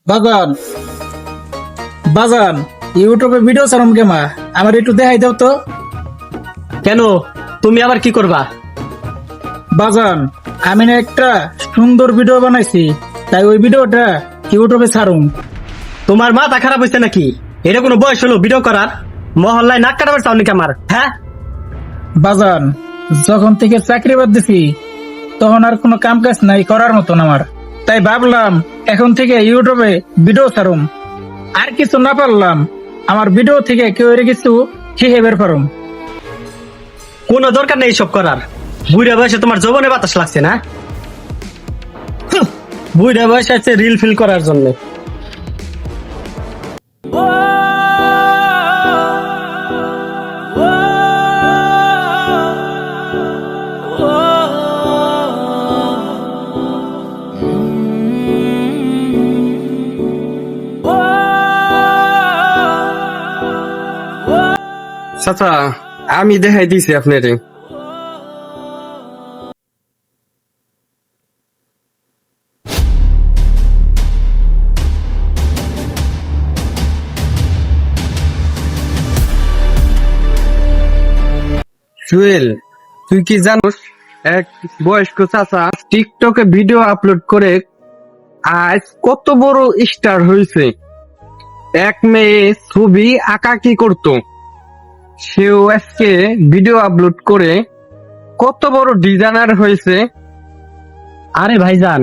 বাজান বাজান ইউটিউবে ভিডিও ছাড়ম কেমা আমার একটু দেখাই দাও তো। কেন? তুমি আবার কি করবা? বাজান আমি না একটা সুন্দর ভিডিও বানাইছি, তাই ওই ভিডিওটা ইউটিউবে ছাড়ুম। তোমার মাথা খারাপ হয়েছে নাকি? এটা কোনো বয়স হলো ভিডিও করার? মহল্লায় নাক কাটাবার চাও নাকি আমার? হ্যাঁ, বাজান যখন থেকে চাকরি বাদ দিছি তখন আর কোনো কাম কাজ নাই করার মতন আমার, তাই ভাবলাম এখন থেকে ইউটিউবে ভিডিও ছাড়ুম। আর কিছু না পারলাম আমার ভিডিও থেকে কেউ এর কিছু শিখে বের পারুম। কোনো দরকার নেই এইসব করার। বুড়া বয়সে তোমার যৌবনে বাতাস লাগছে না? বুড়া বয়সে আছে রিল ফিল করার জন্য। চাচা, আমি দেখাই দিছি আপনারে। সুয়েল, তুই কি জানোস এক বয়স্ক চাচা টিকটকে ভিডিও আপলোড করে আজ কত বড় স্টার হয়েছে। এক মেয়ে ছবি আঁকাকি করতো, সেও আজকে ভিডিও আপলোড করে কত বড় ডিজাইনার হয়েছে। আরে ভাইজান,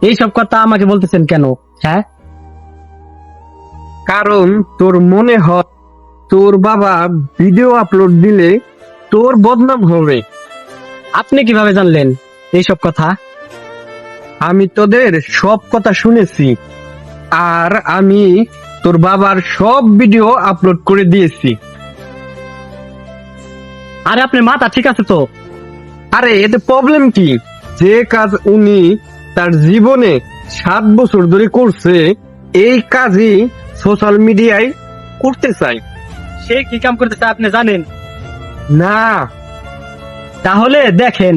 এইসব কথা আমাকে বলতেছেন কেন? হ্যাঁ, কারণ তোর মনে হয় তোর বাবা ভিডিও আপলোড দিলে তোর বদনাম হবে। আপনি কিভাবে জানলেন এইসব কথা? আমি তোদের সব কথা শুনেছি, আর আমি তোর বাবার সব ভিডিও আপলোড করে দিয়েছি। আরে আপনার মাথা ঠিক আছে তো? আরে এতে প্রবলেম কি? যে কাজ উনি তার জীবনে 7 বছর ধরে করছে, এই কাজই সোশ্যাল মিডিয়ায় করতে চাই। সে কি কাম করতেছে আপনি জানেন? না, তাহলে দেখেন